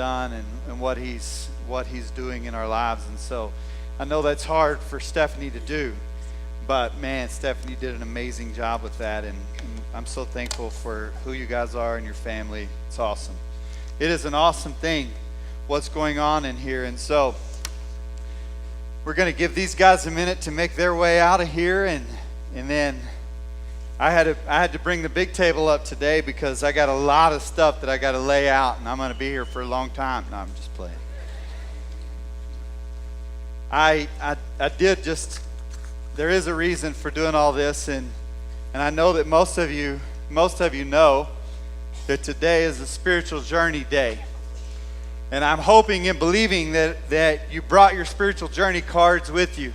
done and what he's doing in our lives. And so I know that's hard for Stephanie to do, but man, Stephanie did an amazing job with that, and I'm so thankful for who you guys are and your family. It's awesome. It is an awesome thing what's going on in here. And so we're going to give these guys a minute to make their way out of here, and then I had to bring the big table up today because I got a lot of stuff that I got to lay out, and I'm going to be here for a long time. No, I'm just playing. I did just, there is a reason for doing all this, and I know that most of you know that today is a spiritual journey day. And I'm hoping and believing that you brought your spiritual journey cards with you,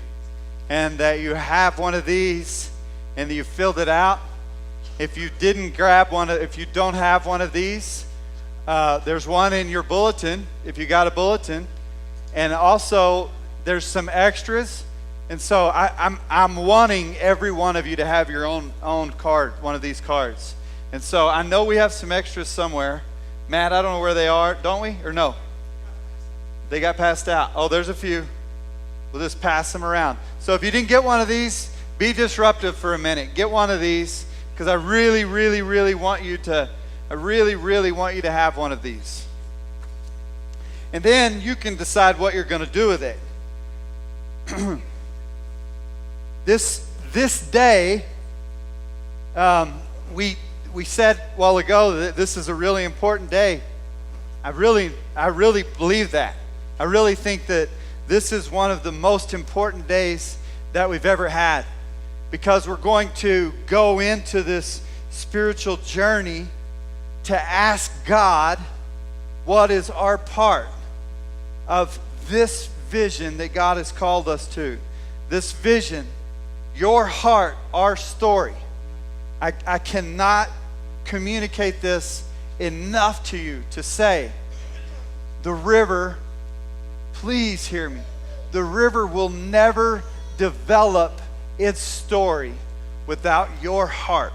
and that you have one of these and that you filled it out. If you didn't grab one, if you don't have one of these, there's one in your bulletin if you got a bulletin, and also there's some extras. And so I'm wanting every one of you to have your own card, one of these cards. And so I know we have some extras somewhere. Matt, I don't know where they are, don't we? Or no? They got passed out. Oh, there's a few. We'll just pass them around. So if you didn't get one of these, be disruptive for a minute. Get one of these, because I really, really, really want you to have one of these. And then you can decide what you're going to do with it. This day, we said a while ago that this is a really important day. I really believe that. I really think that this is one of the most important days that we've ever had, because we're going to go into this spiritual journey to ask God what is our part of this vision that God has called us to. This vision, your heart, our story. I cannot communicate this enough to you to say, the river, please hear me, the river will never develop its story without your heart.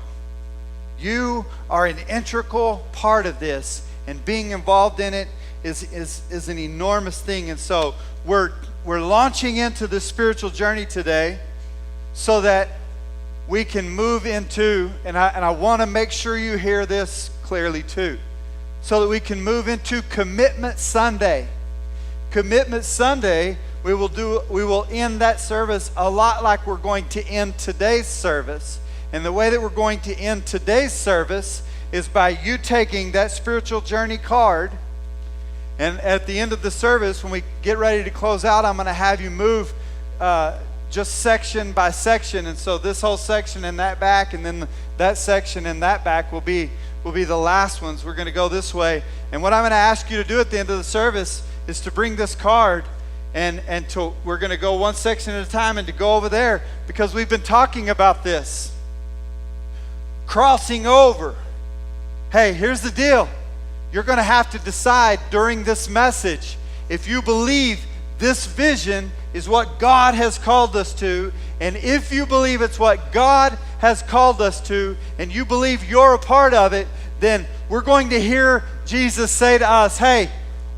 You are an integral part of this, and being involved in it is an enormous thing. And so we're launching into the spiritual journey today so that we can move into, and I want to make sure you hear this clearly too, so that we can move into Commitment Sunday. Commitment Sunday, we will end that service a lot like we're going to end today's service. And the way that we're going to end today's service is by you taking that spiritual journey card, and at the end of the service, when we get ready to close out, I'm going to have you move just section by section. And so this whole section in that back, and then that section in that back will be the last ones. We're going to go this way. And what I'm going to ask you to do at the end of the service is to bring this card, and we're going to go one section at a time, and to go over there, because we've been talking about this. Crossing over. Hey, here's the deal. You're going to have to decide during this message if you believe this vision is what God has called us to. And if you believe it's what God has called us to, and you believe you're a part of it, then we're going to hear Jesus say to us, hey,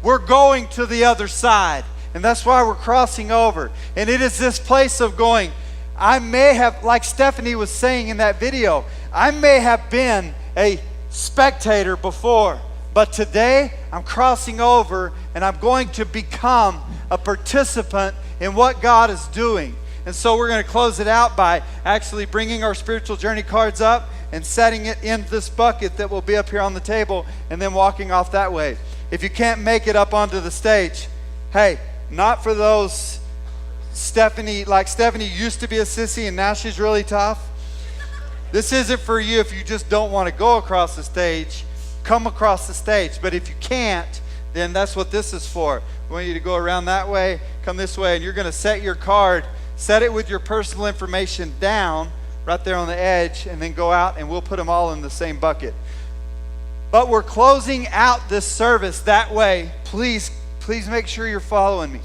we're going to the other side. And that's why we're crossing over. And it is this place of going, I may have, like Stephanie was saying in that video, I may have been a spectator before, but today I'm crossing over, and I'm going to become a participant in what God is doing. And so we're going to close it out by actually bringing our spiritual journey cards up and setting it in this bucket that will be up here on the table, and then walking off that way. If you can't make it up onto the stage, hey, not for those Stephanie used to be a sissy and now she's really tough. This isn't for you if you just don't want to go across the stage. Come across the stage. But if you can't, then that's what this is for. We want you to go around that way, come this way, and you're going to set your card, set it with your personal information down right there on the edge, and then go out, and we'll put them all in the same bucket. But we're closing out this service that way. Please make sure you're following me.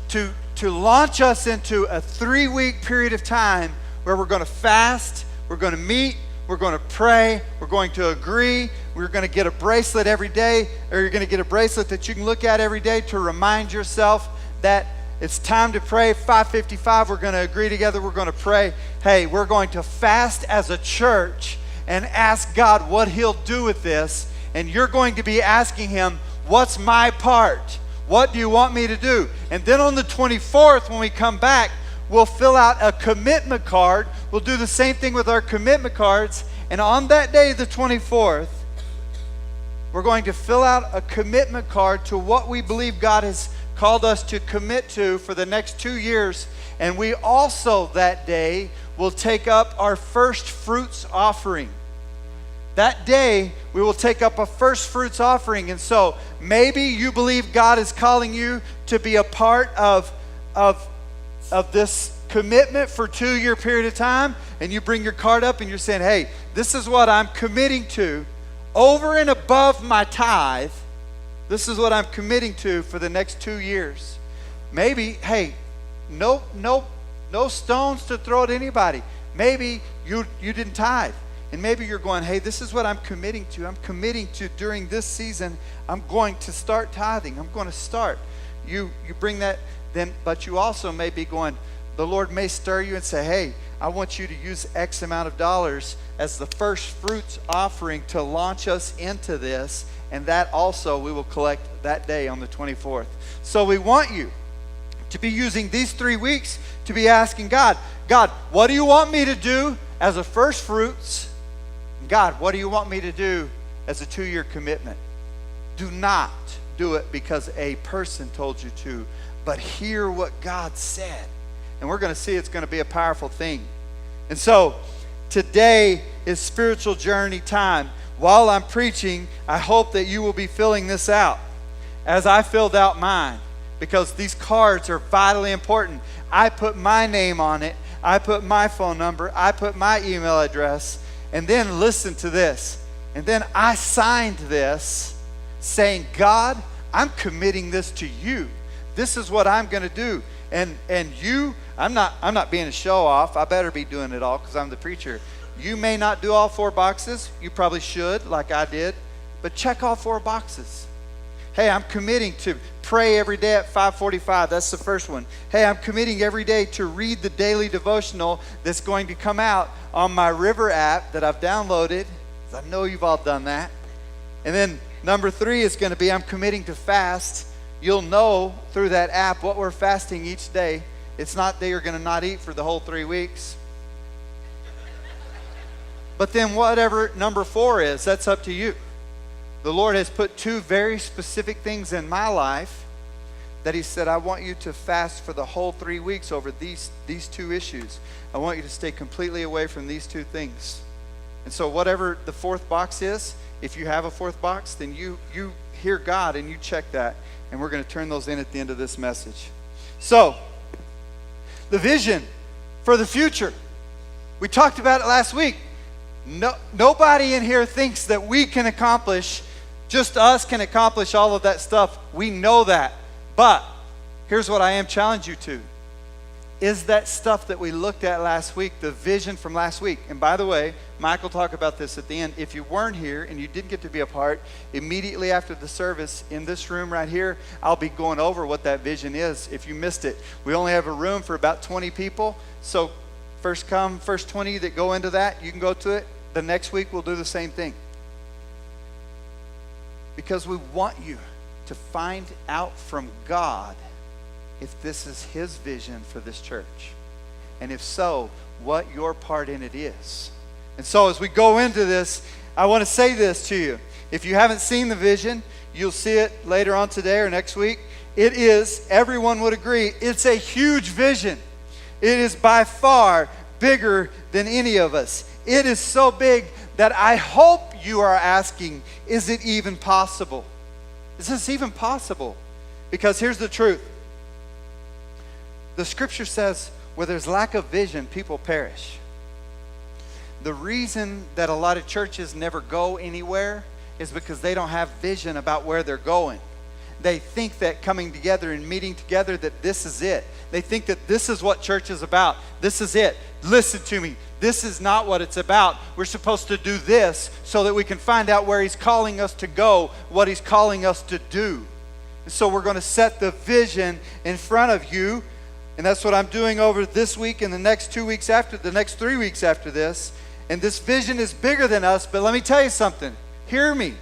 To launch us into a 3-week period of time where we're going to fast, we're going to meet, we're going to pray, we're going to agree, We're going to get a bracelet every day, or you're going to get a bracelet that you can look at every day to remind yourself that it's time to pray. 5:55, we're going to agree together. We're going to pray. Hey, we're going to fast as a church and ask God what He'll do with this. And you're going to be asking Him, what's my part? What do you want me to do? And then on the 24th, when we come back, we'll fill out a commitment card. We'll do the same thing with our commitment cards. And on that day, the 24th, we're going to fill out a commitment card to what we believe God has called us to commit to for the next 2 years. And we also that day will take up our first fruits offering. That day, we will take up a first fruits offering. And so maybe you believe God is calling you to be a part of this commitment for a 2-year period of time. And you bring your card up and you're saying, hey, this is what I'm committing to over and above my tithe. This is what I'm committing to for the next 2 years. Maybe, hey, no stones to throw at anybody. Maybe you didn't tithe. And maybe you're going, hey, this is what I'm committing to. I'm committing to during this season, I'm going to start tithing. I'm going to start. You bring that then, but you also may be going, the Lord may stir you and say, hey, I want you to use X amount of dollars as the first fruits offering to launch us into this. And that also we will collect that day on the 24th. So we want you to be using these 3 weeks to be asking God, what do you want me to do as a first fruits? God, what do you want me to do as a 2-year commitment? Do not do it because a person told you to, but hear what God said. And we're going to see it's going to be a powerful thing. And so today is spiritual journey time. While I'm preaching, I hope that you will be filling this out as I filled out mine, because these cards are vitally important. I put my name on it. I put my phone number. I put my email address. And then listen to this. And then I signed this saying, God, I'm committing this to you. This is what I'm going to do. And you, I'm not being a show off. I better be doing it all because I'm the preacher. You may not do all 4 boxes. You probably should, like I did. But check all 4 boxes. Hey, I'm committing to pray every day at 5:45. That's the first one. Hey, I'm committing every day to read the daily devotional that's going to come out on my River app that I've downloaded. I know you've all done that. And then number 3 is going to be I'm committing to fast. You'll know through that app what we're fasting each day. It's not that you're going to not eat for the whole 3 weeks. But then whatever number 4 is, that's up to you. The Lord has put 2 very specific things in my life that He said, I want you to fast for the whole 3 weeks over these 2 issues. I want you to stay completely away from these 2 things. And so whatever the 4th box is, if you have a 4th box, then you hear God and you check that. And we're going to turn those in at the end of this message. So, the vision for the future. We talked about it last week. Nobody in here thinks that we can accomplish, just us can accomplish all of that stuff. We know that. But here's what I am challenging you to. Is that stuff that we looked at last week, the vision from last week. And by the way, Mike will talk about this at the end. If you weren't here and you didn't get to be a part, immediately after the service in this room right here, I'll be going over what that vision is if you missed it. We only have a room for about 20 people. So first come, first 20 that go into that, you can go to it. The next week we'll do the same thing. Because we want you to find out from God if this is His vision for this church. And if so, what your part in it is. And so as we go into this, I want to say this to you. If you haven't seen the vision, you'll see it later on today or next week. It is, everyone would agree, it's a huge vision. It is by far bigger than any of us. It is so big that I hope you are asking, is it even possible? Is this even possible? Because here's the truth. The scripture says, where there's lack of vision, people perish. The reason that a lot of churches never go anywhere is because they don't have vision about where they're going. They think that coming together and meeting together, that this is it. They think that this is what church is about. This is it. Listen to me. This is not what it's about. We're supposed to do this so that we can find out where He's calling us to go, what He's calling us to do. And so we're going to set the vision in front of you. And that's what I'm doing over this week and the next 2 weeks after, the next 3 weeks after this. And this vision is bigger than us, but let me tell you something. Hear me.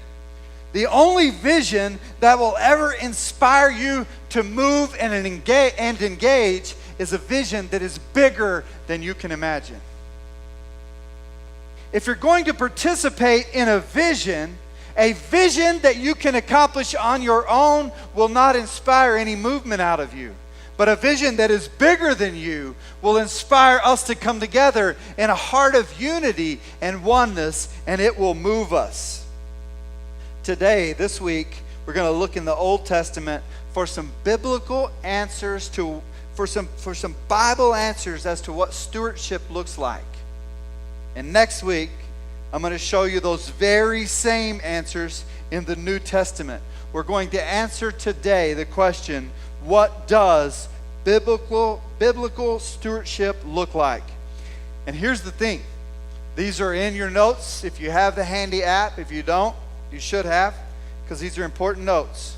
The only vision that will ever inspire you to move and engage is a vision that is bigger than you can imagine. If you're going to participate in a vision that you can accomplish on your own will not inspire any movement out of you. But a vision that is bigger than you will inspire us to come together in a heart of unity and oneness, and it will move us. Today, this week, we're going to look in the Old Testament for some biblical answers for some Bible answers as to what stewardship looks like. And next week, I'm going to show you those very same answers in the New Testament. We're going to answer today the question, what does biblical stewardship look like? And here's the thing. These are in your notes if you have the handy app. If you don't, you should have, because these are important notes,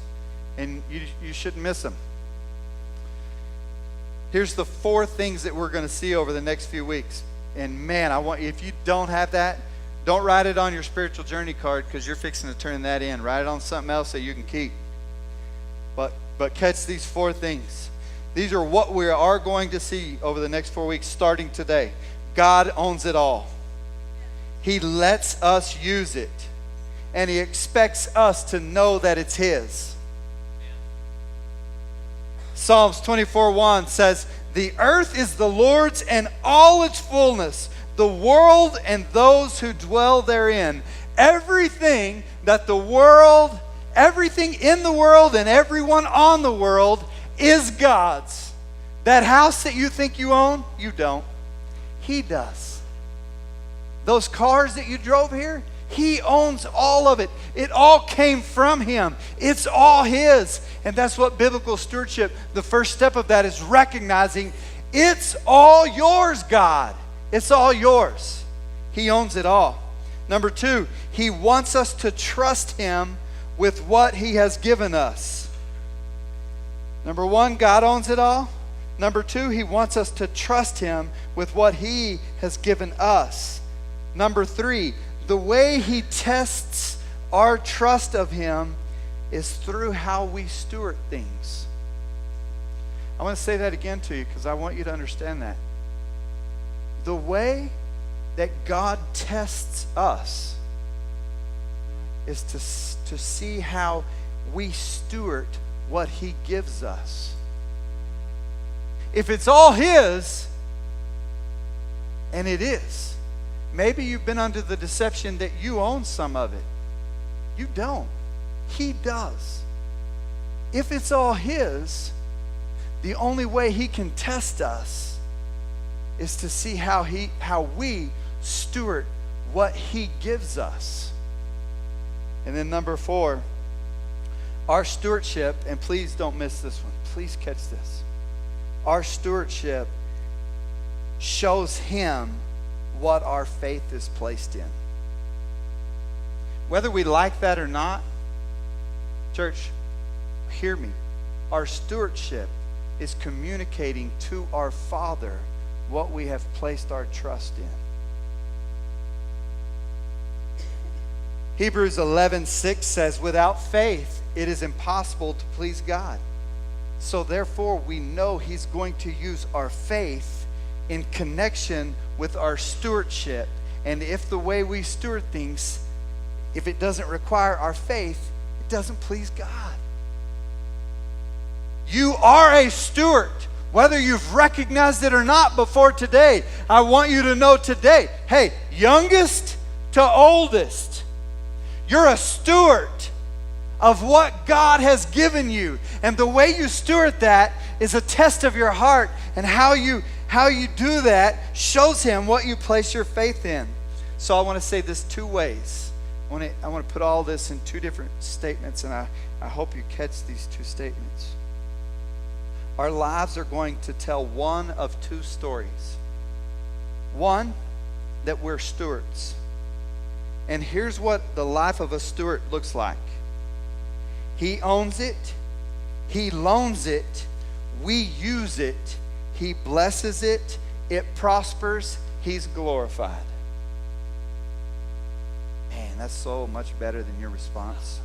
and you shouldn't miss them. Here's the 4 things that we're going to see over the next few weeks. And man, if you don't have that, don't write it on your spiritual journey card, because you're fixing to turn that in. Write it on something else that you can keep. But catch these 4 things. These are what we are going to see over the next 4 weeks, starting today. God owns it all. He lets us use it. And He expects us to know that it's His. Psalms 24:1 says, "The earth is the Lord's and all its fullness, the world and those who dwell therein." Everything in the world and everyone on the world is God's. That house that you think you own, you don't. He does. Those cars that you drove here, He owns all of it. It all came from Him. It's all His. And that's what biblical stewardship, the first step of that is recognizing it's all yours, God. It's all yours. He owns it all. Number 2, He wants us to trust Him with what He has given us. Number 1, God owns it all. Number 2, He wants us to trust Him with what He has given us. Number 3, the way He tests our trust of Him is through how we steward things. I want to say that again to you because I want you to understand that. The way that God tests us is to see how we steward what He gives us. If it's all His, and it is, maybe you've been under the deception that you own some of it. You don't. He does. If it's all His, the only way He can test us is to see how we steward what He gives us. And then number 4, our stewardship, and please don't miss this one. Please catch this. Our stewardship shows Him what our faith is placed in. Whether we like that or not, church, hear me. Our stewardship is communicating to our Father what we have placed our trust in. Hebrews 11:6 says, "Without faith, it is impossible to please God." So therefore, we know He's going to use our faith in connection with our stewardship. And if the way we steward things, if it doesn't require our faith, it doesn't please God. You are a steward, whether you've recognized it or not before today. I want you to know today, hey, youngest to oldest, you're a steward of what God has given you. And the way you steward that is a test of your heart, and how you do that shows Him what you place your faith in. So I want to say this 2 ways. I want to put all this in 2 different statements, and I hope you catch these 2 statements. our lives are going to tell one of two stories. One, that we're stewards. And here's what the life of a steward looks like. He owns it. He loans it. We use it. He blesses it. It prospers. He's glorified. Man, that's so much better than your response.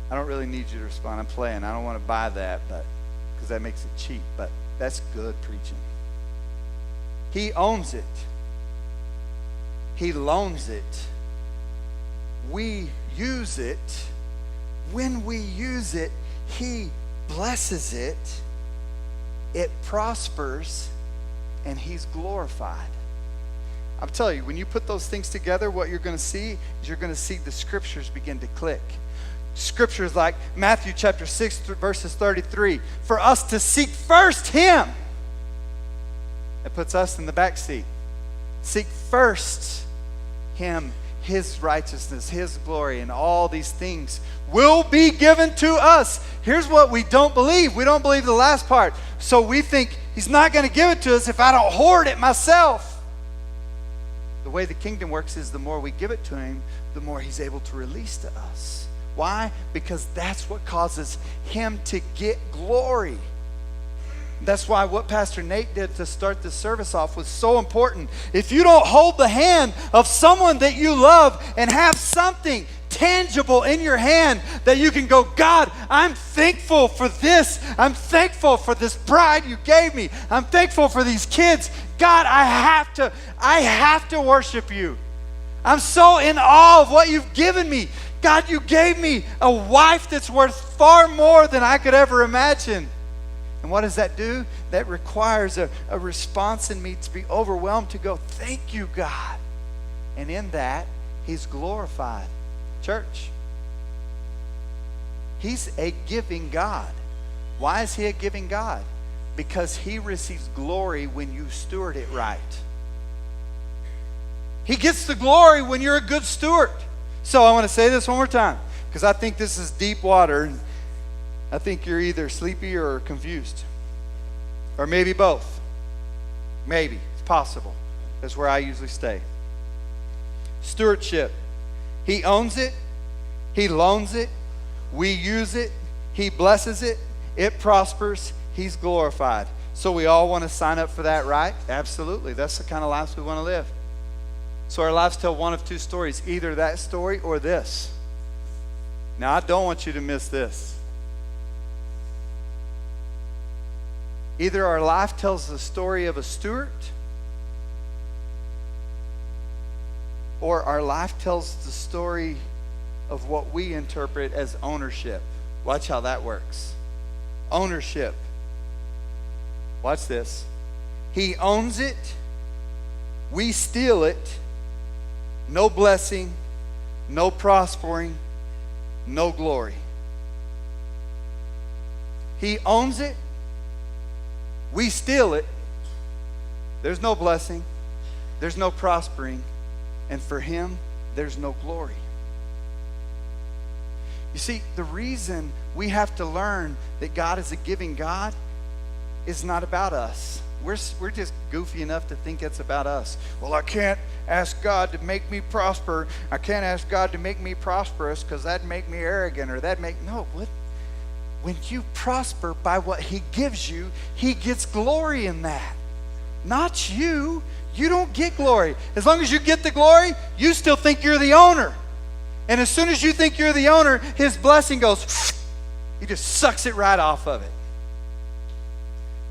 I don't really need you to respond. I'm playing. I don't want to buy that, but because that makes it cheap. But that's good preaching. He owns it. He loans it. We use it. When we use it, He blesses it. It prospers, and He's glorified. I'm telling you, when you put those things together, what you're going to see is you're going to see the scriptures begin to click. Scriptures like Matthew chapter 6, verses 33. For us to seek first Him. It puts us in the back seat. Seek first Him, His righteousness, His glory, and all these things will be given to us. Here's what we don't believe. We don't believe the last part. So we think He's not going to give it to us if I don't hoard it myself. The way the kingdom works is the more we give it to Him, the more He's able to release to us. Why? Because that's what causes Him to get glory. That's why what Pastor Nate did to start this service off was so important. If you don't hold the hand of someone that you love and have something tangible in your hand that you can go, God, I'm thankful for this. I'm thankful for this bride you gave me. I'm thankful for these kids. God, I have to worship you. I'm so in awe of what you've given me. God, you gave me a wife that's worth far more than I could ever imagine. And what does that do? That requires a response in me to be overwhelmed, to go, thank you, God. And in that, He's glorified. Church, He's a giving God. Why is He a giving God? Because He receives glory when you steward it right. He gets the glory when you're a good steward. So I want to say this one more time, because I think this is deep water. I think you're either sleepy or confused. Or maybe both. Maybe. It's possible. That's where I usually stay. Stewardship. He owns it. He loans it. We use it. He blesses it. It prospers. He's glorified. So we all want to sign up for that, right? Absolutely. That's the kind of lives we want to live. So our lives tell one of two stories. Either that story or this. Now, I don't want you to miss this. Either our life tells the story of a steward, or our life tells the story of what we interpret as ownership. Watch how that works. Ownership. Watch this. He owns it. We steal it. No blessing, no prospering, no glory. He owns it. We steal it. There's no blessing. There's no prospering. And for Him, there's no glory. You see, the reason we have to learn that God is a giving God is not about us. We're just goofy enough to think it's about us. Well, I can't ask God to make me prosper. I can't ask God to make me prosperous because that'd make me arrogant, or that'd make... No, what? When you prosper by what He gives you, He gets glory in that. Not you. You don't get glory. As long as you get the glory, you still think you're the owner. And as soon as you think you're the owner, His blessing goes, He just sucks it right off of it.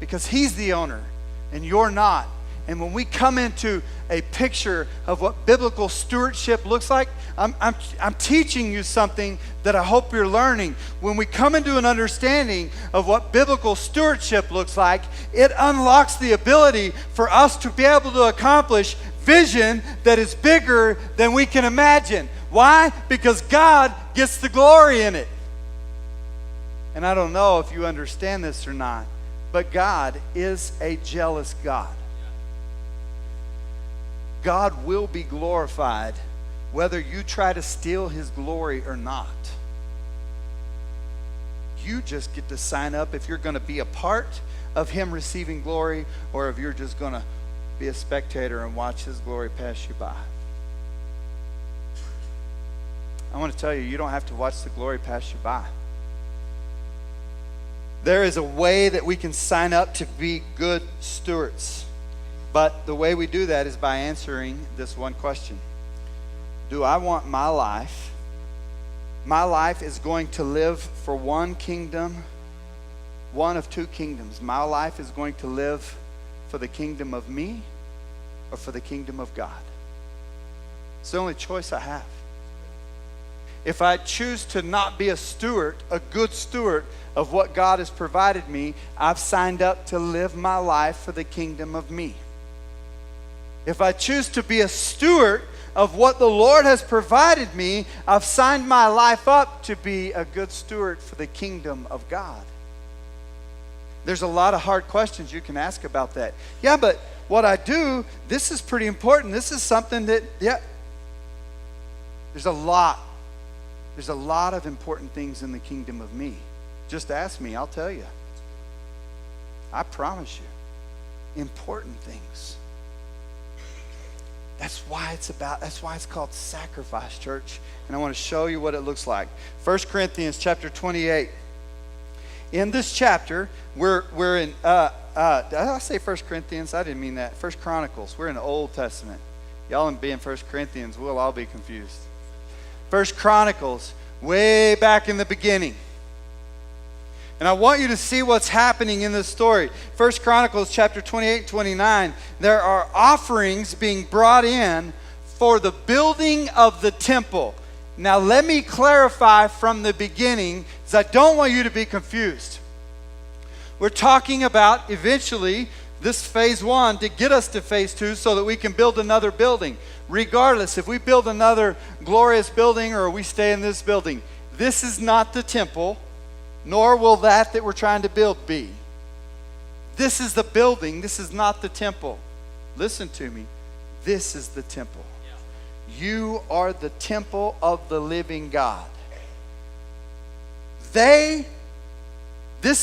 Because He's the owner and you're not. And when we come into a picture of what biblical stewardship looks like, I'm teaching you something that I hope you're learning. When we come into an understanding of what biblical stewardship looks like, it unlocks the ability for us to be able to accomplish vision that is bigger than we can imagine. Why? Because God gets the glory in it. And I don't know if you understand this or not, but God is a jealous God. God will be glorified whether you try to steal His glory or not. you just get to sign up if you're going to be a part of him receiving glory, or if you're just going to be a spectator and watch his glory pass you by. I want to tell you, you don't have to watch the glory pass you by. There is a way that we can sign up to be good stewards. But the way we do that is by answering this one question. Do I want my life? My life is going to live for one kingdom, one of two kingdoms. My life is going to live for the kingdom of me or for the kingdom of God. It's the only choice I have. If I choose to not be a steward, a good steward of what God has provided me, I've signed up to live my life for the kingdom of me. If I choose to be a steward of what the Lord has provided me, I've signed my life up to be a good steward for the kingdom of God. There's a lot of hard questions you can ask about that. Yeah, but what I do, this is pretty important. This is something that, there's a lot of important things in the kingdom of me. Just ask me, I'll tell you. I promise you. Important things. That's why it's called sacrifice, church. And I want to show you what it looks like. 1 Corinthians chapter 28. In this chapter, we're in, did I say 1 Corinthians? I didn't mean that. 1 Chronicles. We're in the Old Testament. Y'all in being 1 Corinthians, we'll all be confused. 1 Chronicles, way back in the beginning. And I want you to see what's happening in this story. 1 Chronicles chapter 28 and 29, there are offerings being brought in for the building of the temple. Now let me clarify from the beginning, because I don't want you to be confused. We're talking about eventually this phase 1 to get us to phase 2 so that we can build another building. Regardless, if we build another glorious building or we stay in this building, this is not the temple. Nor will that we're trying to build be. This is the building. This is not the temple. Listen to me. This is the temple. You are the temple of the living God. This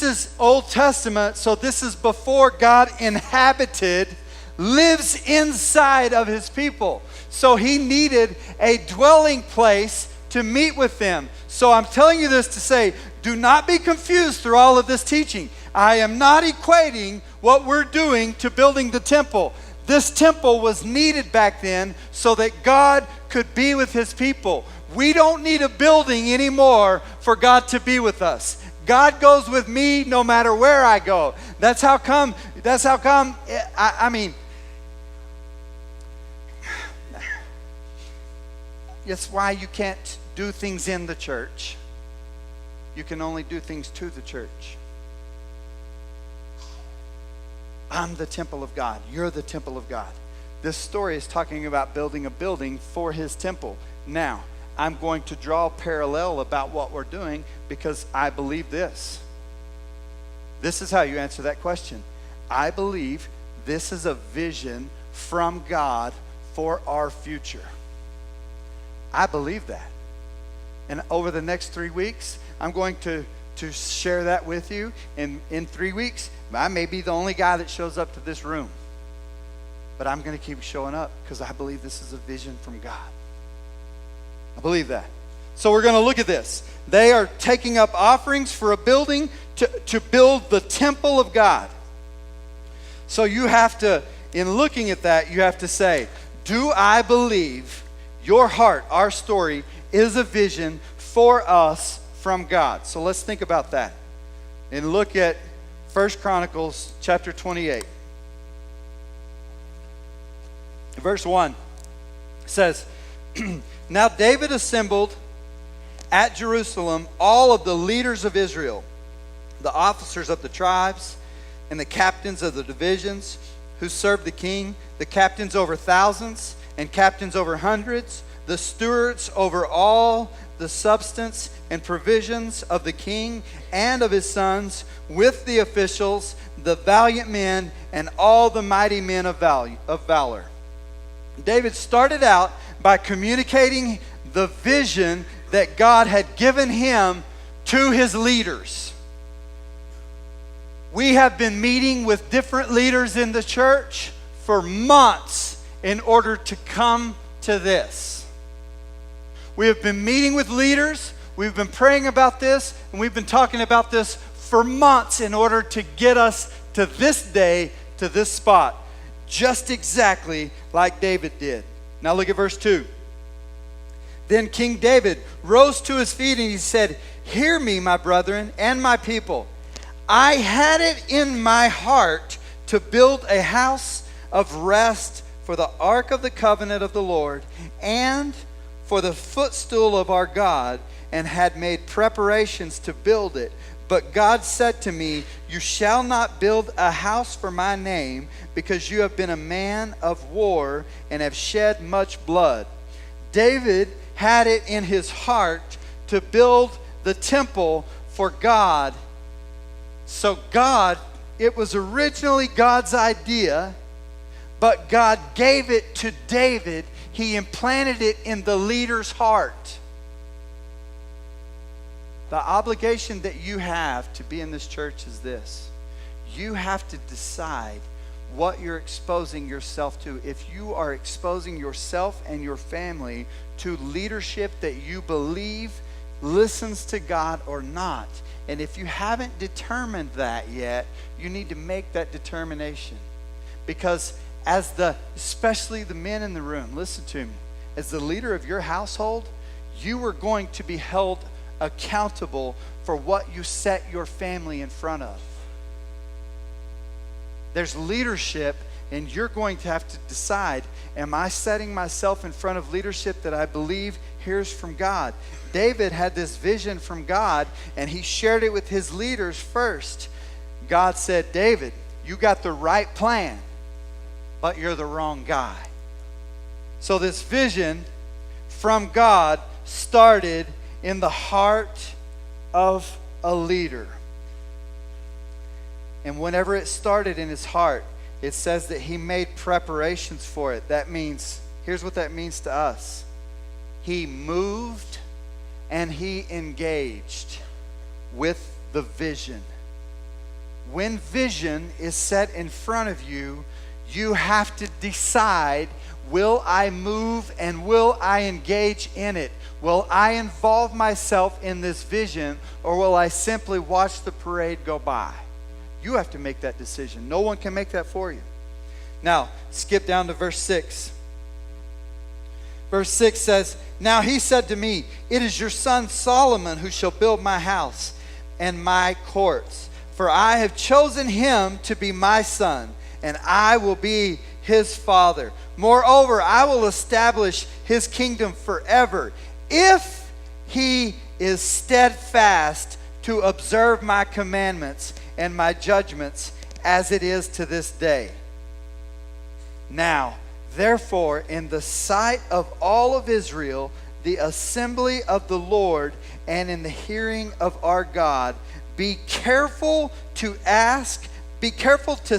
is Old Testament, so this is before God inhabited, lives inside of his people. So he needed a dwelling place to meet with them. So I'm telling you this to say, do not be confused through all of this teaching. I am not equating what we're doing to building the temple. This temple was needed back then so that God could be with his people. We don't need a building anymore for God to be with us. God goes with me no matter where I go. That's how come, I mean, that's why you can't do things in the church. You can only do things to the church. I'm the temple of God. You're the temple of God. This story is talking about building a building for his temple. Now, I'm going to draw a parallel about what we're doing because I believe this. This is how you answer that question. I believe this is a vision from God for our future. I believe that. And over the next 3 weeks, I'm going to share that with you. And in 3 weeks, I may be the only guy that shows up to this room. But I'm going to keep showing up because I believe this is a vision from God. I believe that. So we're going to look at this. They are taking up offerings for a building to build the temple of God. So you have to, in looking at that, you have to say, do I believe your heart, our story, is a vision for us from God? So let's think about that. And look at 1 Chronicles chapter 28. Verse 1 says, Now David assembled at Jerusalem all of the leaders of Israel, the officers of the tribes, and the captains of the divisions who served the king, the captains over thousands and captains over hundreds, the stewards over all the substance and provisions of the king and of his sons, with the officials, the valiant men, and all the mighty men of valor. David started out by communicating the vision that God had given him to his leaders. We have been meeting with different leaders in the church for months in order to come to this. We have been meeting with leaders, we've been praying about this, and we've been talking about this for months in order to get us to this day, to this spot, just exactly like David did. Now look at verse 2. Then King David rose to his feet and he said, "Hear me, my brethren and my people. I had it in my heart to build a house of rest for the ark of the covenant of the Lord and for the footstool of our God, and had made preparations to build it. But God said to me, you shall not build a house for my name, because you have been a man of war and have shed much blood." David had it in his heart to build the temple for God. So God, it was originally God's idea, but God gave it to David. He implanted it in the leader's heart. The obligation that you have to be in this church is this. You have to decide what you're exposing yourself to. If you are exposing yourself and your family to leadership that you believe listens to God or not. And if you haven't determined that yet, you need to make that determination. Because especially the men in the room, listen to me, as the leader of your household, you are going to be held accountable for what you set your family in front of. There's leadership, and you're going to have to decide, am I setting myself in front of leadership that I believe hears from God? David had this vision from God, and he shared it with his leaders first. God said, David, you got the right plan, but you're the wrong guy. So this vision from God started in the heart of a leader. And whenever it started in his heart, it says that he made preparations for it. That means, here's what that means to us. He moved and he engaged with the vision. When vision is set in front of you, you have to decide, will I move and will I engage in it? Will I involve myself in this vision, or will I simply watch the parade go by? You have to make that decision. No one can make that for you. Now, skip down to verse 6. Verse 6 says, "Now he said to me, it is your son Solomon who shall build my house and my courts. For I have chosen him to be my son, and I will be his father. Moreover, I will establish his kingdom forever, if he is steadfast to observe my commandments and my judgments, as it is to this day. Now, therefore, in the sight of all of Israel, the assembly of the Lord, and in the hearing of our God, be careful to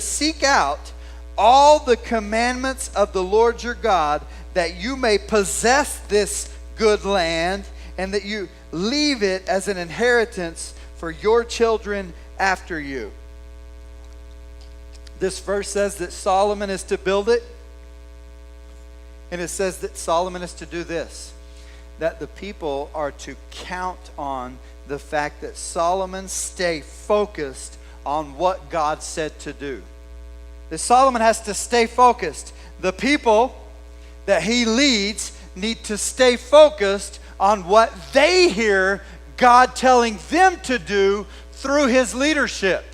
seek out all the commandments of the Lord your God, that you may possess this good land, and that you leave it as an inheritance for your children after you." This verse says that Solomon is to build it. And it says that Solomon is to do this, that the people are to count on the fact that Solomon stay focused on what God said to do. That Solomon has to stay focused. The people that he leads need to stay focused on what they hear God telling them to do through his leadership.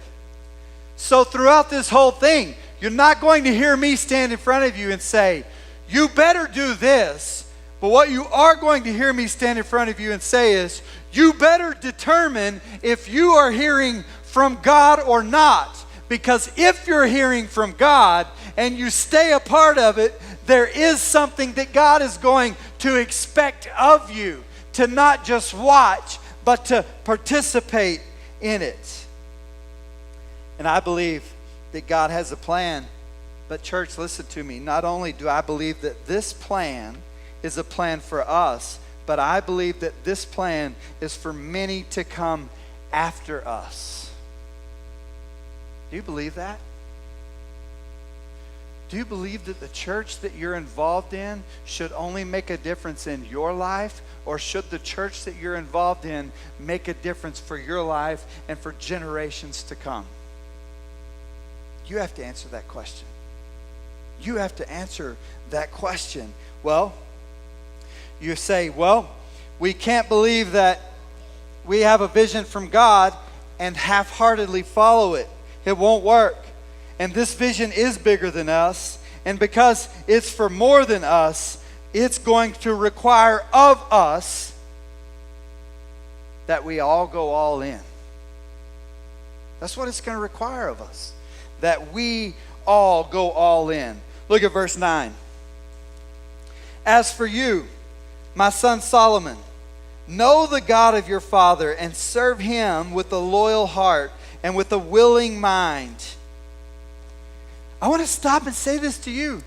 So throughout this whole thing, you're not going to hear me stand in front of you and say, you better do this. But what you are going to hear me stand in front of you and say is, you better determine if you are hearing from God or not. Because if you're hearing from God and you stay a part of it, there is something that God is going to expect of you, to not just watch, but to participate in it. And I believe that God has a plan. But church, listen to me. Not only do I believe that this plan is a plan for us, but I believe that this plan is for many to come after us. Do you believe that? Do you believe that the church that you're involved in should only make a difference in your life, or should the church that you're involved in make a difference for your life and for generations to come? You have to answer that question. You have to answer that question. Well, you say, well, we can't believe that we have a vision from God and half-heartedly follow it. It won't work. And this vision is bigger than us. And because it's for more than us, it's going to require of us that we all go all in. That's what it's going to require of us. That we all go all in. Look at verse 9. As for you, my son Solomon, know the God of your father and serve him with a loyal heart and with a willing mind. I want to stop and say this to you.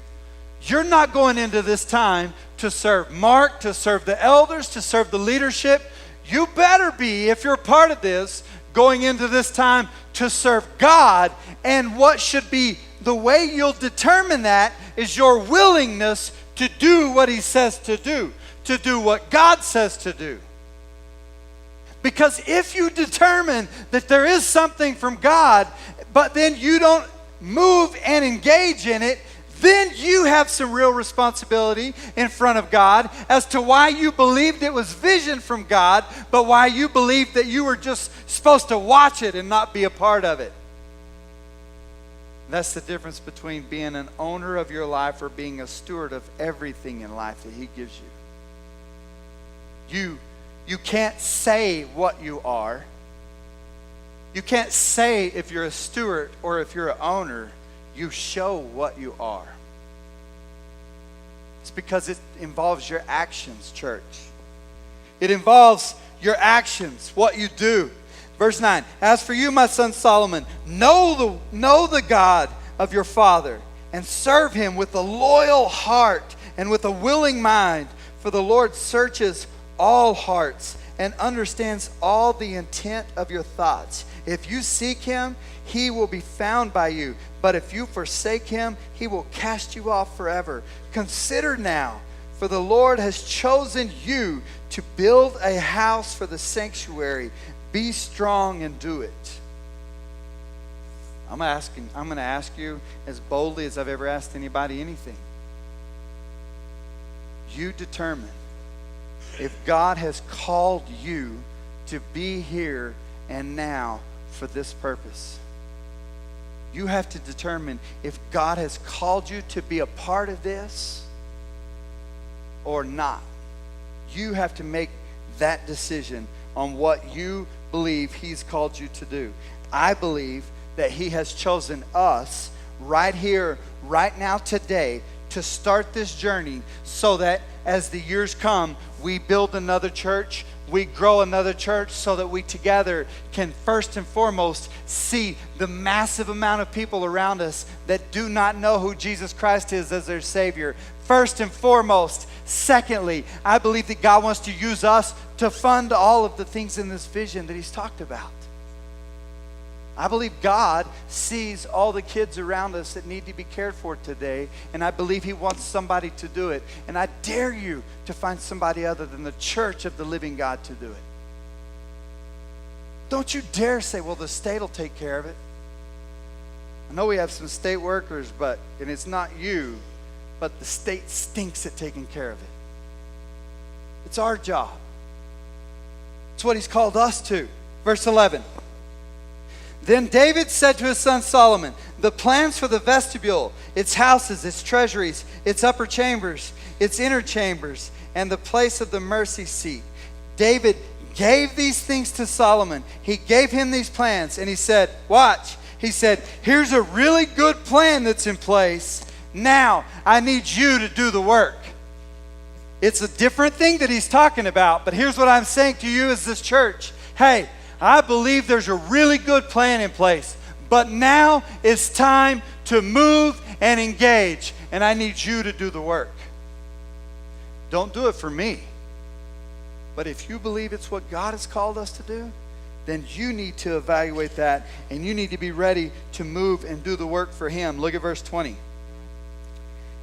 You're not going into this time to serve Mark, to serve the elders, to serve the leadership. You better be, if you're part of this, going into this time to serve God. And what should be the way you'll determine that is your willingness to do what he says to do what God says to do. Because if you determine that there is something from God, but then you don't move and engage in it, then you have some real responsibility in front of God as to why you believed it was vision from God, but why you believed that you were just supposed to watch it and not be a part of it. That's the difference between being an owner of your life or being a steward of everything in life that he gives you. You can't say what you are. You can't say if you're a steward or if you're an owner. You show what you are. It's because it involves your actions, church. It involves your actions, what you do. Verse 9, as for you, my son Solomon, know the God of your father and serve him with a loyal heart and with a willing mind. For the Lord searches all hearts and understands all the intent of your thoughts. If you seek him, he will be found by you. But if you forsake him, he will cast you off forever. Consider now, for the Lord has chosen you to build a house for the sanctuary. Be strong and do it. I'm going to ask you as boldly as I've ever asked anybody anything. You determine if God has called you to be here and now for this purpose. You have to determine if God has called you to be a part of this or not. You have to make that decision on what you believe he's called you to do. I believe that he has chosen us right here, right now, today, to start this journey so that as the years come, we build another church, we grow another church so that we together can first and foremost see the massive amount of people around us that do not know who Jesus Christ is as their Savior. First and foremost. Secondly, I believe that God wants to use us to fund all of the things in this vision that he's talked about. I believe God sees all the kids around us that need to be cared for today, and I believe he wants somebody to do it. And I dare you to find somebody other than the church of the living God to do it. Don't you dare say, well, the state will take care of it. I know we have some state workers, and it's not you, but the state stinks at taking care of it. It's our job. It's what he's called us to. Verse 11. Then David said to his son Solomon, the plans for the vestibule, its houses, its treasuries, its upper chambers, its inner chambers, and the place of the mercy seat. David gave these things to Solomon. He gave him these plans, and he said, watch. He said, here's a really good plan that's in place. Now, I need you to do the work. It's a different thing that he's talking about, but here's what I'm saying to you as this church. Hey, I believe there's a really good plan in place, but now it's time to move and engage, and I need you to do the work. Don't do it for me, but if you believe it's what God has called us to do, then you need to evaluate that, and you need to be ready to move and do the work for him. Look at verse 20.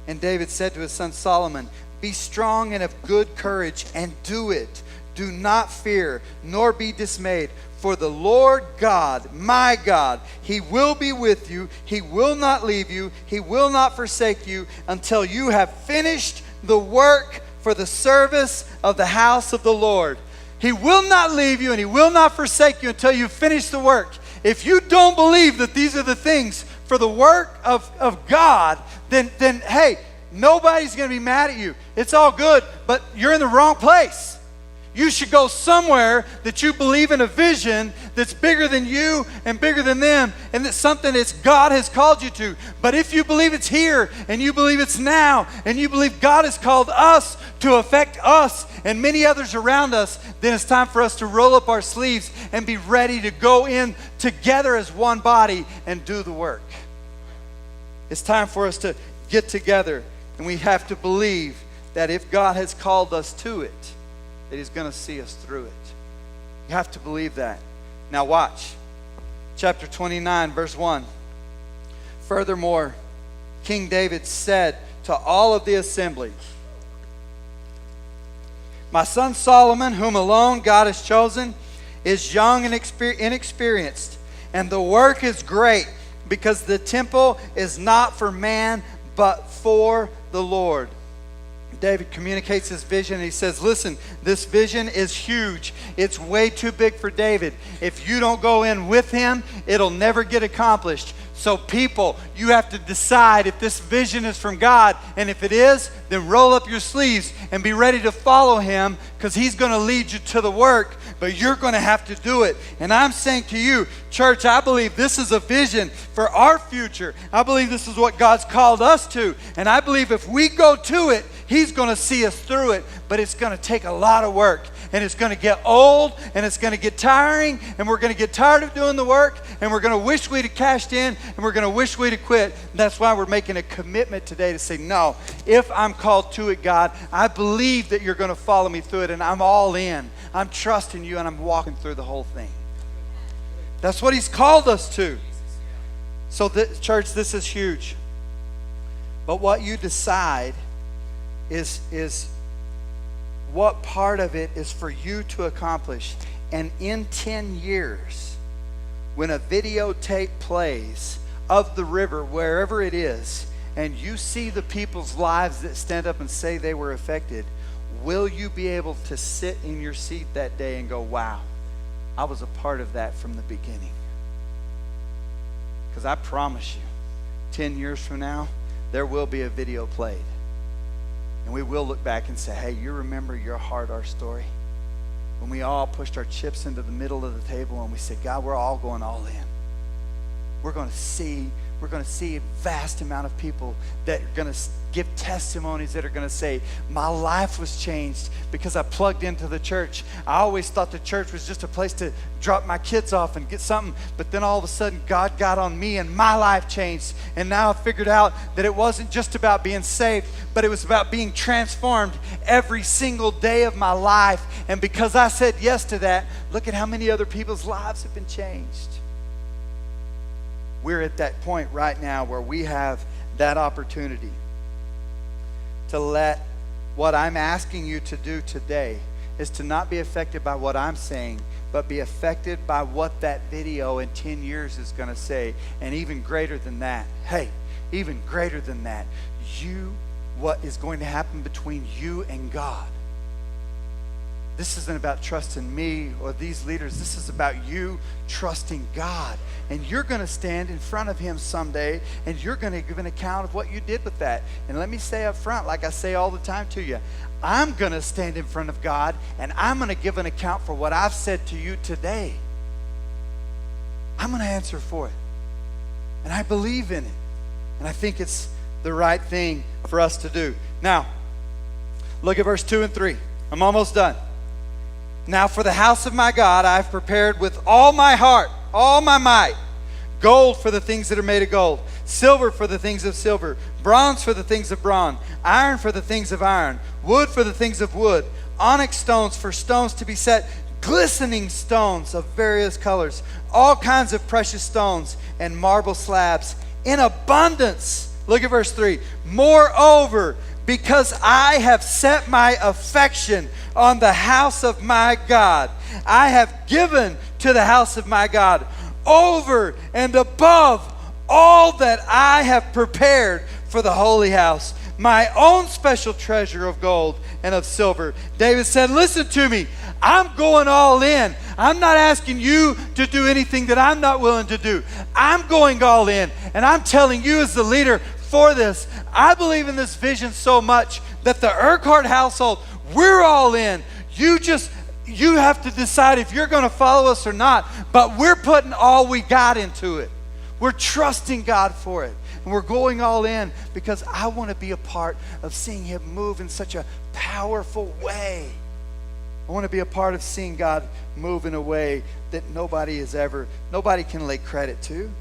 And David said to his son Solomon, "Be strong and of good courage, and do it. Do not fear, nor be dismayed. For the Lord God, my God, he will be with you. He will not leave you. He will not forsake you until you have finished the work for the service of the house of the Lord." He will not leave you and he will not forsake you until you finish the work. If you don't believe that these are the things for the work of God, then hey, nobody's going to be mad at you. It's all good, but you're in the wrong place. You should go somewhere that you believe in a vision that's bigger than you and bigger than them, and that's something that God has called you to. But if you believe it's here, and you believe it's now, and you believe God has called us to affect us and many others around us, then it's time for us to roll up our sleeves and be ready to go in together as one body and do the work. It's time for us to get together, and we have to believe that if God has called us to it, that he's going to see us through it. You have to believe that. Now watch. Chapter 29, verse 1. Furthermore, King David said to all of the assembly, "My son Solomon, whom alone God has chosen, is young and inexperienced, and the work is great, because the temple is not for man, but for the Lord." David communicates his vision, and he says, listen, this vision is huge. It's way too big for David. If you don't go in with him, it'll never get accomplished. So people, you have to decide if this vision is from God, and if it is, then roll up your sleeves and be ready to follow him, because he's going to lead you to the work, but you're going to have to do it. And I'm saying to you, church, I believe this is a vision for our future. I believe this is what God's called us to, and I believe if we go to it, he's going to see us through it, but it's going to take a lot of work, and it's going to get old, and it's going to get tiring, and we're going to get tired of doing the work, and we're going to wish we'd have cashed in, and we're going to wish we'd have quit. And that's why we're making a commitment today to say, no, if I'm called to it, God, I believe that you're going to follow me through it, and I'm all in. I'm trusting you, and I'm walking through the whole thing. That's what he's called us to. So, church, this is huge. But what you decide is what part of it is for you to accomplish. And in 10 years, when a videotape plays of the river, wherever it is, and you see the people's lives that stand up and say they were affected, will you be able to sit in your seat that day and go, wow, I was a part of that from the beginning? Because I promise you, 10 years from now, there will be a video played. And we will look back and say, hey, you remember your heart, our story? When we all pushed our chips into the middle of the table and we said, God, we're all going all in. We're going to see a vast amount of people that are going to give testimonies that are going to say, my life was changed because I plugged into the church. I always thought the church was just a place to drop my kids off and get something, but then all of a sudden God got on me and my life changed. And now I figured out that it wasn't just about being saved, but it was about being transformed every single day of my life. And because I said yes to that, look at how many other people's lives have been changed. We're at that point right now where we have that opportunity to let what I'm asking you to do today is to not be affected by what I'm saying, but be affected by what that video in 10 years is going to say. And even greater than that, hey, even greater than that, what is going to happen between you and God. This isn't about trusting me or these leaders. This is about you trusting God. And you're going to stand in front of him someday, and you're going to give an account of what you did with that. And let me say up front, like I say all the time to you, I'm going to stand in front of God, and I'm going to give an account for what I've said to you today. I'm going to answer for it. And I believe in it. And I think it's the right thing for us to do. Now, look at verse 2 and 3. I'm almost done. Now for the house of my God, I have prepared with all my heart, all my might, gold for the things that are made of gold, silver for the things of silver, bronze for the things of bronze, iron for the things of iron, wood for the things of wood, onyx stones for stones to be set, glistening stones of various colors, all kinds of precious stones and marble slabs in abundance. Look at verse 3. Moreover, because I have set my affection on the house of my God, I have given to the house of my God over and above all that I have prepared for the holy house, my own special treasure of gold and of silver. David said, listen to me. I'm going all in. I'm not asking you to do anything that I'm not willing to do. I'm going all in. And I'm telling you as the leader for this, I believe in this vision so much that the Urquhart household, we're all in. You have to decide if you're going to follow us or not, but we're putting all we got into it. We're trusting God for it. And we're going all in because I want to be a part of seeing Him move in such a powerful way. I want to be a part of seeing God move in a way that nobody can lay credit to.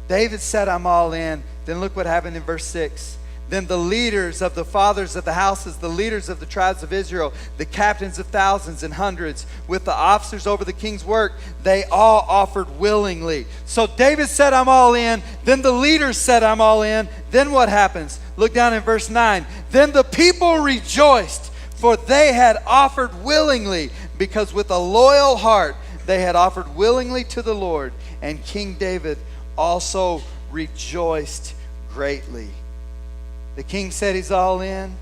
David said, I'm all in. Then look what happened in verse 6. Then the leaders of the fathers of the houses, the leaders of the tribes of Israel, the captains of thousands and hundreds, with the officers over the king's work, they all offered willingly. So David said, I'm all in. Then the leaders said, I'm all in. Then what happens? Look down in verse 9. Then the people rejoiced, for they had offered willingly, because with a loyal heart they had offered willingly to the Lord. And King David also rejoiced greatly. The king said he's all in.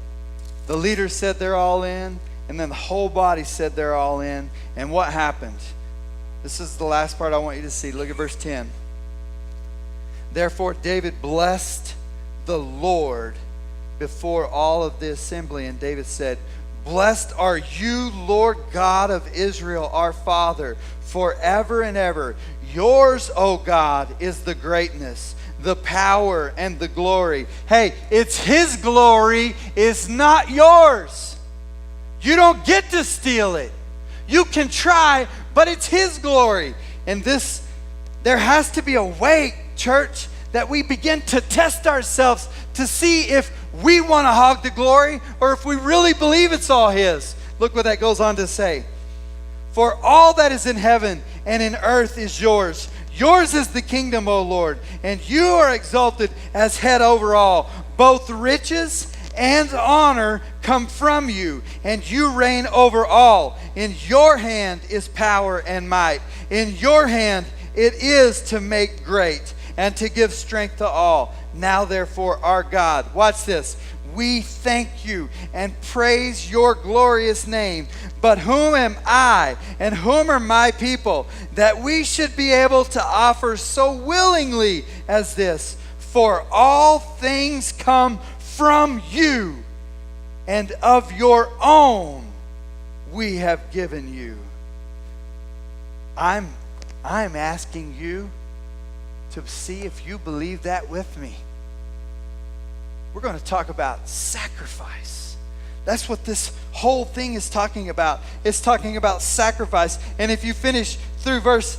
The leaders said they're all in. And then the whole body said they're all in. And what happened? This is the last part I want you to see. Look at verse 10. Therefore David blessed the Lord before all of the assembly. And David said, blessed are you, Lord God of Israel, our Father, forever and ever. Yours, O God, is the greatness, the power, and the glory. Hey, it's His glory, it's not yours. You don't get to steal it. You can try, but it's His glory. And there has to be a way, church, that we begin to test ourselves to see if we want to hog the glory or if we really believe it's all His. Look what that goes on to say. For all that is in heaven and in earth is yours. Yours is the kingdom, O Lord, and you are exalted as head over all. Both riches and honor come from you, and you reign over all. In your hand is power and might. In your hand it is to make great and to give strength to all. Now therefore, our God, watch this, we thank you and praise your glorious name. But whom am I and whom are my people that we should be able to offer so willingly as this? For all things come from you, and of your own we have given you. I'm asking you to see if you believe that with me. We're going to talk about sacrifice. That's what this whole thing is talking about. It's talking about sacrifice. And if you finish through verse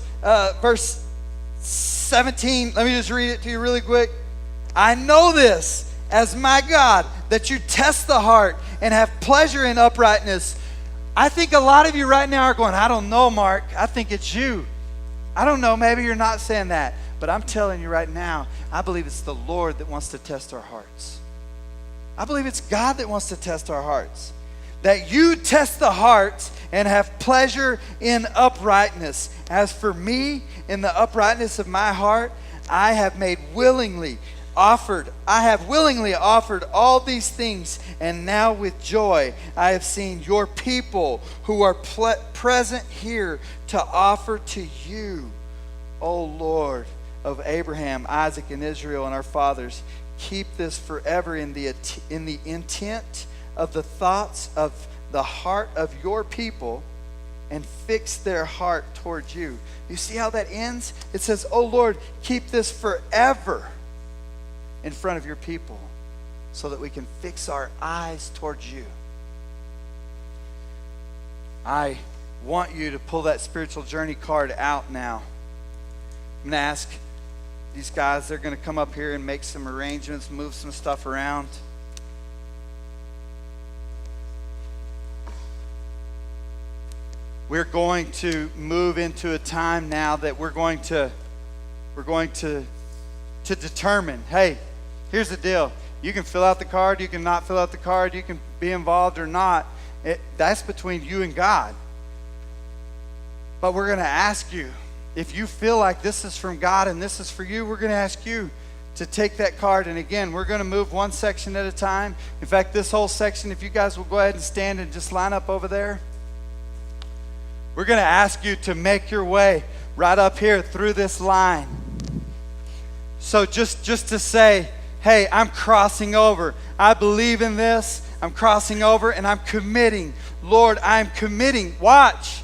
17, let me just read it to you really quick. I know this as my God, that you test the heart and have pleasure in uprightness. I think a lot of you right now are going, I don't know, Mark. I think it's you. I don't know, maybe you're not saying that. But I'm telling you right now, I believe it's the Lord that wants to test our hearts. I believe it's God that wants to test our hearts. That you test the hearts and have pleasure in uprightness. As for me, in the uprightness of my heart, I have willingly offered all these things, and now with joy I have seen your people who are present here to offer to you, O Lord of Abraham, Isaac, and Israel, and our fathers. Keep this forever in the intent of the thoughts of the heart of your people, and fix their heart towards you. You see how that ends? It says, oh Lord, keep this forever in front of your people so that we can fix our eyes towards you. I want you to pull that spiritual journey card out now. I'm going to ask these guys, they're going to come up here and make some arrangements, move some stuff around. we're going to move into a time now that we're going to determine, hey, here's the deal. You can fill out the card, you can not fill out the card, you can be involved or not. That's between you and God. But we're going to ask you, if you feel like this is from God and this is for you, we're going to ask you to take that card. And again, we're going to move one section at a time. In fact, this whole section, if you guys will go ahead and stand and just line up over there. We're going to ask you to make your way right up here through this line. So just to say, hey, I'm crossing over. I believe in this. I'm crossing over and I'm committing. Lord, I'm committing. Watch.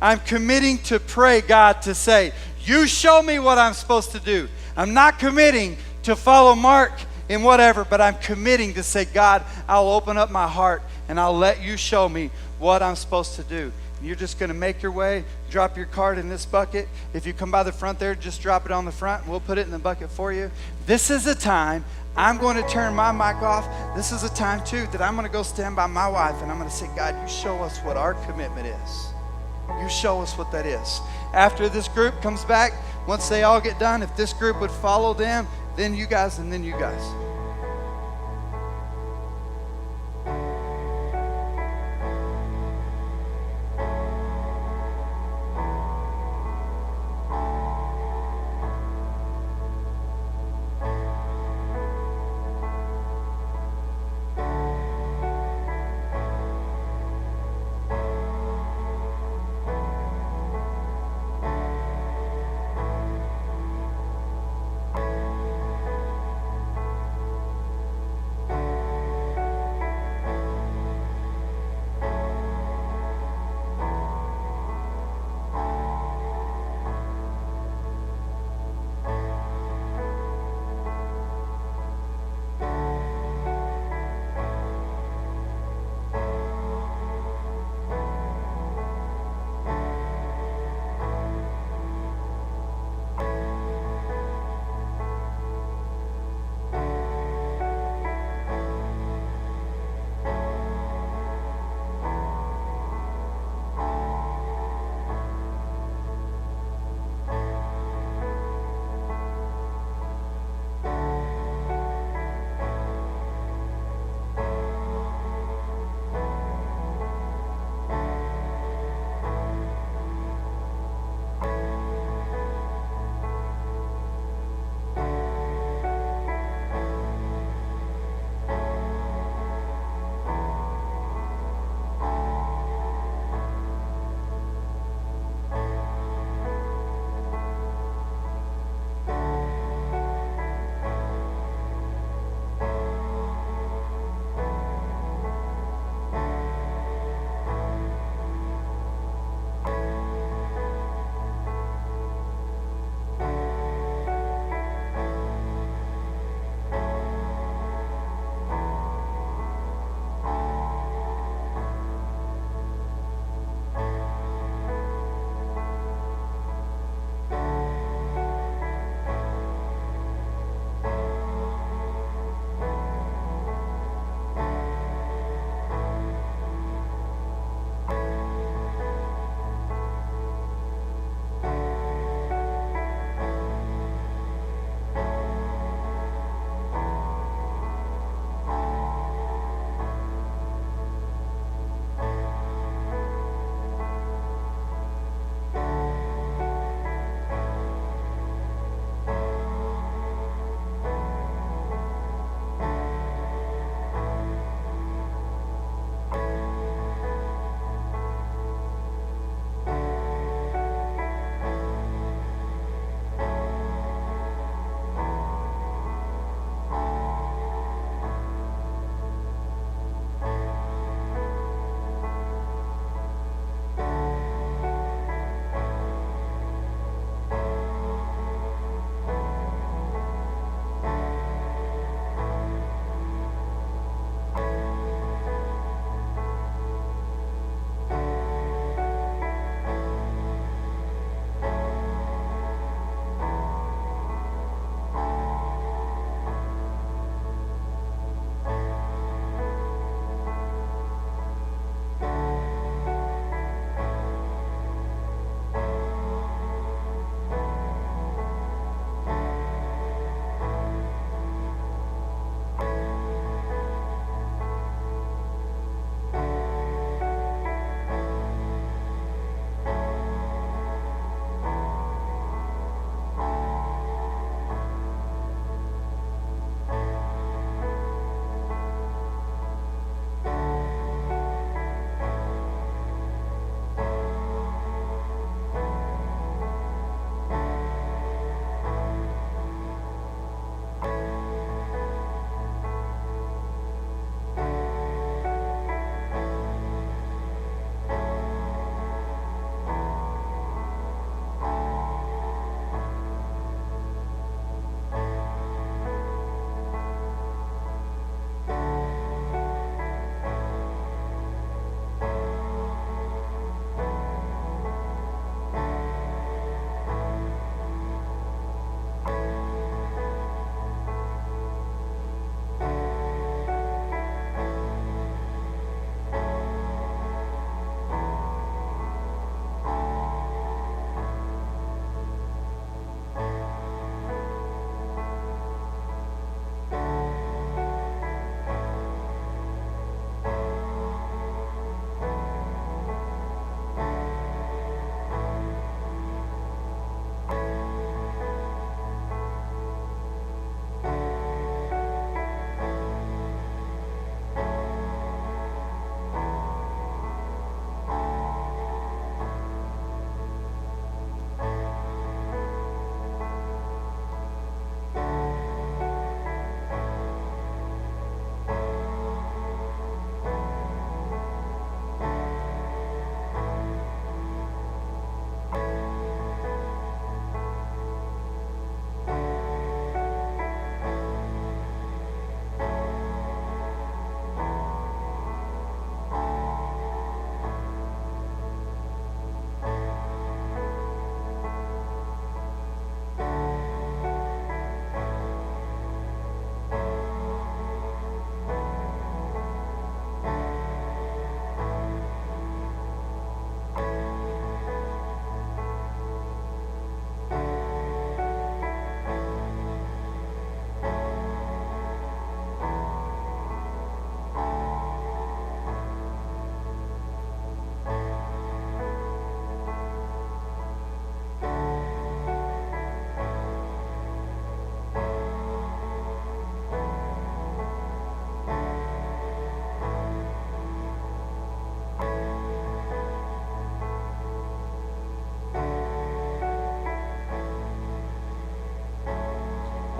I'm committing to pray, God, to say, you show me what I'm supposed to do. I'm not committing to follow Mark in whatever, but I'm committing to say, God, I'll open up my heart and I'll let you show me what I'm supposed to do. You're just going to make your way, drop your card in this bucket. If you come by the front there, just drop it on the front and we'll put it in the bucket for you. This is a time I'm going to turn my mic off. This is a time too that I'm going to go stand by my wife and I'm going to say, God, you show us what our commitment is. You show us what that is. After this group comes back, once they all get done, if this group would follow them, then you guys, and then you guys.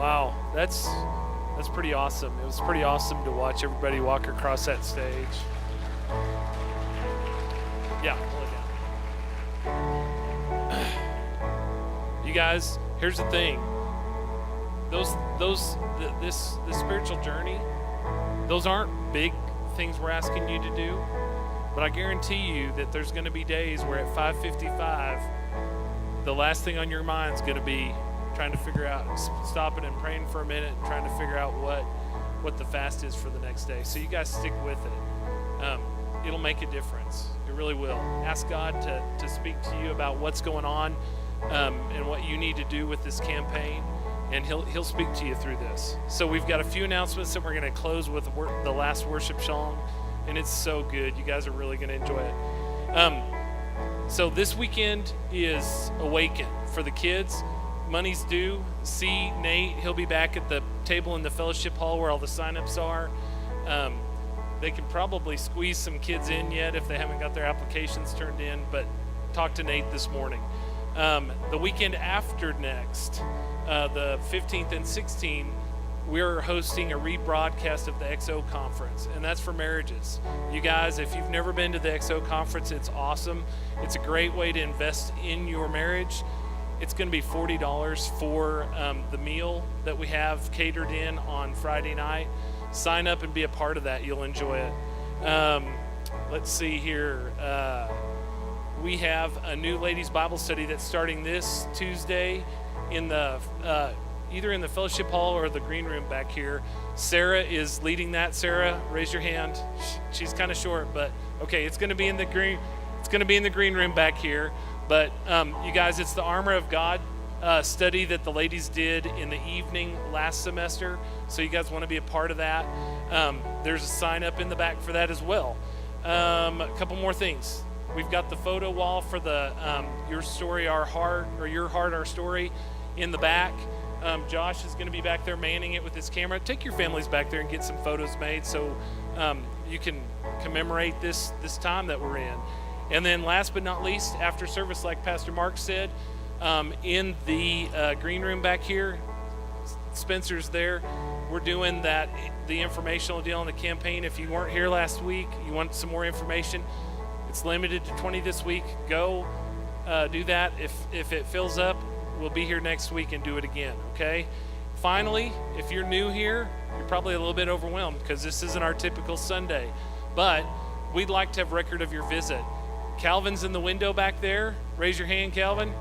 Wow, that's pretty awesome. It was pretty awesome to watch everybody walk across that stage. Yeah, pull it down. You guys, here's the thing. This spiritual journey, those aren't big things we're asking you to do, but I guarantee you that there's going to be days where at 5:55, the last thing on your mind is going to be trying to figure out, stopping and praying for a minute and trying to figure out what the fast is for the next day. So you guys stick with it. It'll make a difference. It really will. Ask God to speak to you about what's going on and what you need to do with this campaign, and he'll speak to you through this. So we've got a few announcements that we're going to close with the last worship song, and it's so good. You guys are really going to enjoy it. So this weekend is Awaken for the kids. Money's due. See Nate. He'll be back at the table in the fellowship hall where all the signups are. They can probably squeeze some kids in yet if they haven't got their applications turned in, but talk to Nate this morning. The weekend after next, the 15th and 16th, we're hosting a rebroadcast of the XO conference, and that's for marriages. You guys, if you've never been to the XO conference, it's awesome. It's a great way to invest in your marriage. It's going to be $40 for the meal that we have catered in on Friday night. Sign up and be a part of that. You'll enjoy it. Let's see here. We have a new ladies' Bible study that's starting this Tuesday in the either in the fellowship hall or the green room back here. Sarah is leading that. Sarah, raise your hand. She's kind of short, but okay. It's going to be in the green. It's going to be in the green room back here. But you guys, it's the Armor of God study that the ladies did in the evening last semester. So you guys want to be a part of that. There's a sign up in the back for that as well. A couple more things. We've got the photo wall for the Your Story, Our Heart, or Your Heart, Our Story in the back. Josh is going to be back there manning it with his camera. Take your families back there and get some photos made so you can commemorate this time that we're in. And then last but not least, after service, like Pastor Mark said, in the green room back here, Spencer's there. We're doing the informational deal on the campaign. If you weren't here last week, you want some more information, it's limited to 20 this week. Go do that. If it fills up, we'll be here next week and do it again, okay? Finally, if you're new here, you're probably a little bit overwhelmed because this isn't our typical Sunday, but we'd like to have record of your visit. Calvin's in the window back there. Raise your hand, Calvin.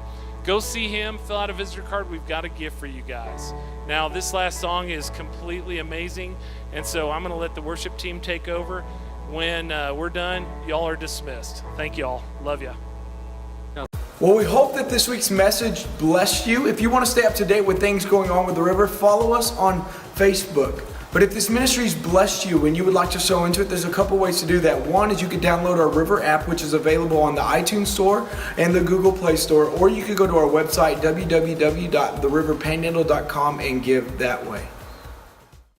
Go see him, fill out a visitor card. We've got a gift for you guys. Now, this last song is completely amazing, and so I'm going to let the worship team take over. When we're done, y'all are dismissed. Thank y'all. Love ya. Well, we hope that this week's message blessed you. If you want to stay up to date with things going on with the river, follow us on Facebook. But if this ministry's blessed you and you would like to sow into it, there's a couple ways to do that. One is you could download our River app, which is available on the iTunes Store and the Google Play Store, or you could go to our website, www.theriverpanhandle.com, and give that way.